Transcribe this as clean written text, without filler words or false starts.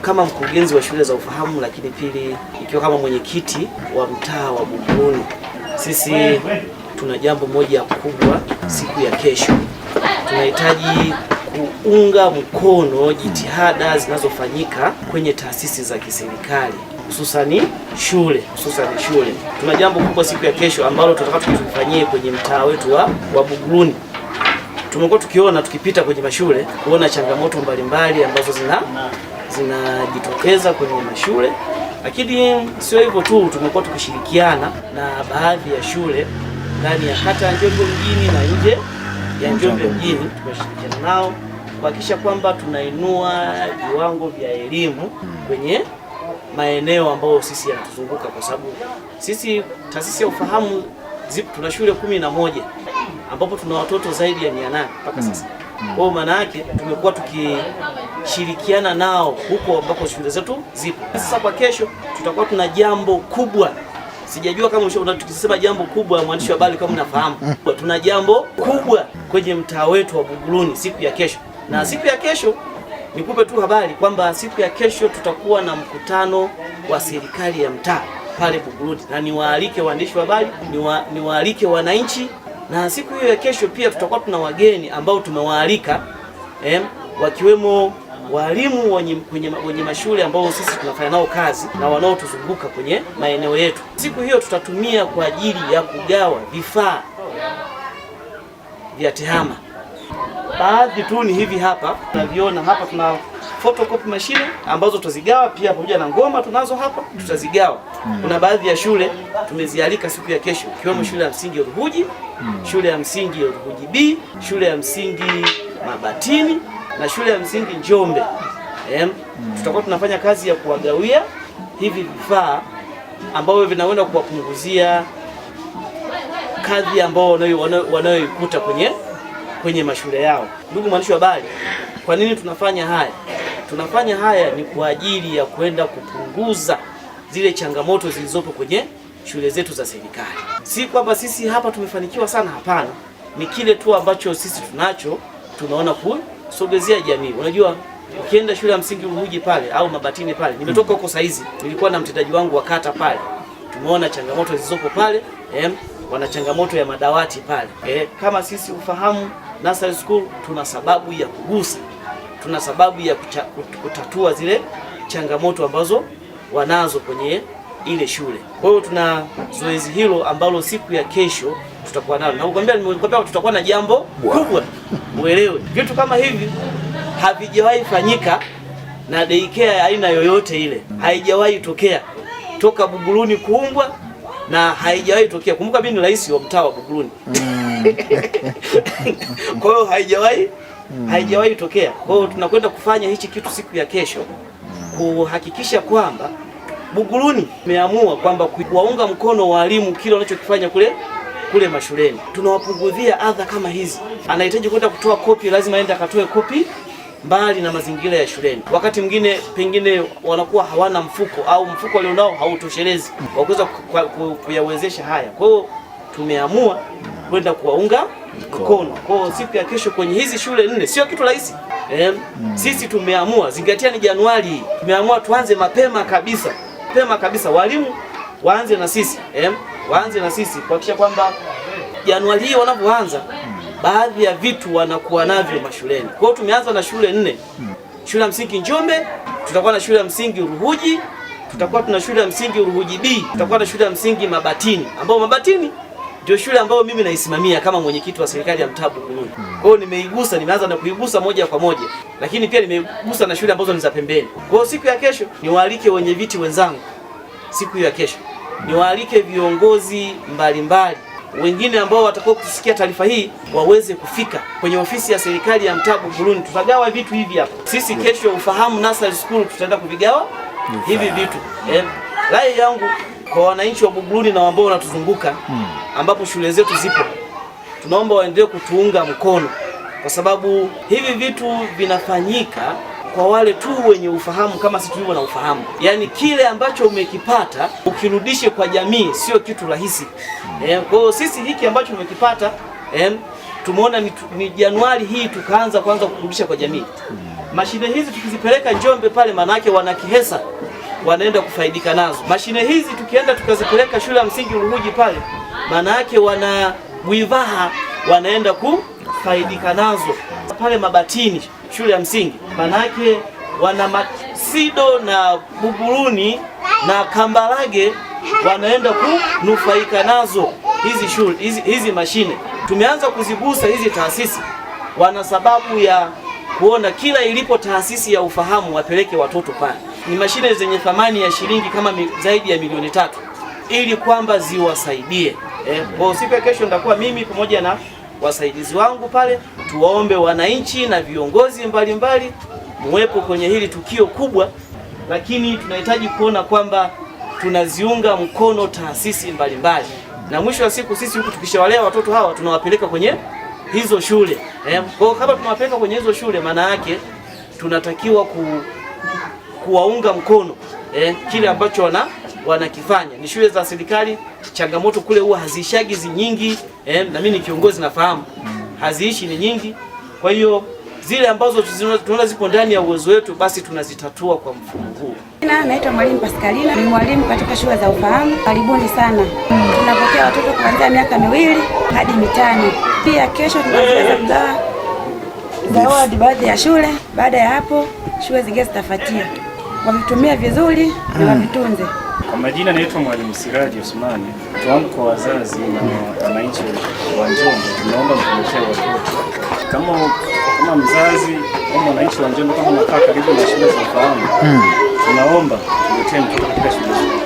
kama mkurugenzi wa shule za ufahamu, lakini pili ikiwa kama mwenyekiti wa mtaa wa Buguruni, sisi tuna jambo moja kubwa siku ya kesho. Tunahitaji kuunga mkono jitihada zinazofanyika kwenye taasisi za kiserikali hususani shule. Tuna jambo kubwa siku ya kesho ambalo tunataka tukifanyie kwenye mtaa wetu wa Buguruni. Tumekuwa tukipita kwenye mashule kuona changamoto mbalimbali ambazo zinajitokeza kwenye mashule, lakini sio hivyo tu, tumekuwa tukishirikiana na baadhi ya shule ndani ya kata ya Njombe mjini na nje ya Njombe mjini. Tumeshirikiana nao kuhakikisha kwamba tunainua viwango vya elimu kwenye maeneo ambayo sisi yanatuzunguka, kwa sababu sisi taasisi ya ufahamu tuna shule 11 ambapo tuna watoto zaidi ya 800 mpaka sasa. Kwa maana yake tumekuwa tukishirikiana nao huko ambako shule zetu zipo. Sasa kwa kesho tutakuwa tuna jambo kubwa. Sijajua kama tukisema jambo kubwa, mwandishi wa habari, kama unafahamu, tuna jambo kubwa kwenye mtaa wetu wa Buguruni siku ya kesho. Na siku ya kesho nikupe tu habari kwamba siku ya kesho tutakuwa na mkutano wa serikali ya mtaa pale Buguruni, na niwaalike waandishi wa habari, niwaalike wananchi. Na siku hiyo ya kesho pia tutakuwa tuna wageni ambao tumewaalika, wakiwemo walimu wenye mashule ambao sisi tunafanya nao kazi na wanaotuzunguka kwenye maeneo yetu. Siku hiyo tutatumia kwa ajili ya kugawa vifaa vya tehama. Baadhi tu ni hivi hapa tunaviona hapa, tuna photocopy machine ambazo tutazigawa pia, pamoja na ngoma tunazo hapa, tutazigawa. Kuna baadhi ya shule tumezialika siku ya kesho, ikiwemo shule ya msingi Ruhuji, shule ya msingi Ruhuji B, shule ya msingi Mabatini na shule ya msingi Njombe. Tutakuwa tunafanya kazi ya kuwagawia hivi vifaa ambavyo vinaenda kuwapunguzia kadhi ambao wanayoikuta kwenye mashule yao. Ndugu mwandishi wa habari, kwa nini tunafanya haya? Tunafanya haya ni kwa ajili ya kwenda kupunguza zile changamoto zilizopo kwenye shule zetu za serikali. Si kwamba sisi hapa tumefanikiwa sana, hapana. Ni kile tu ambacho sisi tunaona kusogezea jamii. Unajua, ukienda shule ya msingi Ruhuji pale au Mabatini pale, nimetoka huko saizi, nilikuwa na mtendaji wangu wa kata pale. Tumeona changamoto zilizopo pale, wana changamoto ya madawati pale. Kama sisi ufahamu Nursery School tuna sababu ya kugusa, tuna sababu ya kutatua zile changamoto ambazo wanazo kwenye ile shule. Kwa hiyo tuna zoezi hilo ambalo siku ya kesho tutakuwa nalo. Na nimekwambia tutakuwa na jambo kubwa. Uelewe, vitu kama hivi havijawahi fanyika na daycare aina yoyote ile. Haijawahi tokea toka Buguruni kuumbwa, na haijawahi tokea. Kumbuka mimi ni rais wa mtaa wa Buguruni. Kwa hiyo haijawahi tokea. Kwa hiyo tunakwenda kufanya hichi kitu siku ya kesho, kuhakikisha kwamba Buguruni tumeamua kwamba kuwaunga mkono walimu kile wanachokifanya kule mashuleni. Tunawapunguzia adha kama hizi. Anahitaji kwenda kutoa kopi, lazima aende akatoe kopi mbali na mazingira ya shuleni. Wakati mwingine pengine wanakuwa hawana mfuko au mfuko alionao hautoshelezi wa kuweza kuyawezesha haya. Kwa hiyo tumeamua kwenda kuwaunga mkono. Kwa hiyo siku ya kesho kwenye hizi shule 4 sio kitu rahisi. Sisi tumeamua, zingatia ni Januari, tumeamua tuanze mapema kabisa. Walimu waanze na sisi, waanze na sisi kuhakikisha kwamba Januari hii wanapoanza baadhi ya vitu wanakuwa navyo mashuleni. Kwa hiyo tumeanza na shule 4. Shule ya msingi Njombe, tutakuwa na shule ya msingi Ruhuji, tutakuwa tuna shule ya msingi Ruhuji B, tutakuwa na shule ya msingi Mabatini, ambao Mabatini ndio shule ambayo mimi naisimamia kama mwenyekiti wa serikali ya mtaa Buguruni. Kwa hiyo nimeanza na kuigusa moja kwa moja, lakini pia nimegusa na shule ambazo ni za pembeni. Kwa hiyo siku ya kesho niwaalike wenye viti wenzangu, siku ya kesho niwaalike viongozi mbalimbali wengine ambao watakao kusikia taarifa hii waweze kufika kwenye ofisi ya serikali ya mtaa Buguruni. Tutagawa vitu hivi hapa. Sisi kesho ufahamu Nursery School tutaenda kuvigawa hivi vitu. Rai yangu kwa wananchi wa Buguruni na ambao wanatuzunguka ambapo shule zetu zipo, tunaomba waendelee kutuunga mkono, kwa sababu hivi vitu vinafanyika kwa wale tu wenye ufahamu kama sisi tulivyo na ufahamu. Yaani kile ambacho umekipata ukirudishe kwa jamii sio kitu rahisi. Kwa hiyo sisi hiki ambacho tumekipata tumeona ni Januari hii tukaanza kurudisha kwa jamii. Mashine hizi tukizipeleka Njombe pale, manake wana Kihesa wanaenda kufaidika nazo. Mashine hizi tukienda tukazipeleka shule ya msingi Ruhuji pale, manake wana Bwivaha wanaenda kufaidika nazo. Pale Mabatini shule ya msingi, manake wana Masido na Buguruni na Kambarage wanaenda kunufaika nazo hizi shule, hizi mashine. Tumeanza kuzigusa hizi taasisi, wana sababu ya kuona kila ilipo taasisi ya ufahamu wapeleke watoto pale. Ni mashine zenye thamani ya shilingi kama zaidi ya milioni 3 ili kwamba ziwasaidie. Kwa siku ya kesho nitakuwa mimi pamoja na wasaidizi wangu pale, tuwaombe wananchi na viongozi mbalimbali muwepo kwenye hili tukio kubwa, lakini tunahitaji kuona kwamba tunaziunga mkono taasisi mbalimbali, na mwisho wa siku sisi huku tukishawalea watoto hawa tunawapeleka kwenye hizo shule. Kwa kama tunawapeleka kwenye hizo shule, maana yake tunatakiwa kuwaunga mkono kile ambacho wanakifanya. Ni shule za serikali, changamoto kule huwa haziishagi nyingi, na mimi ni kiongozi nafahamu haziishi ni nyingi. Kwa hiyo zile ambazo tunaona zipo ndani ya uwezo wetu, basi tunazitatua kwa mfumo huu. Naitwa Mwalimu Pascalina, ni mwalimu katika shule za ufahamu. Karibuni sana. Tunapokea watoto kuanzia miaka 2 hadi 5. Pia kesho tunaweza kugawa zawadi baadhi ya shule. Baada ya hapo shule zingine zitafuatia. Wavitumia vizuri na wavitunze. Kwa majina naitwa Mwalimu Siraji Osmani. Tuamko wazazi na wananchi wa Njombe, tunaomba mtuletee watoto. Kama mzazi au mwananchi wa Njombe, kama unakaa karibu na shule za ufahamu, tunaomba tuletee mtoto katika shule.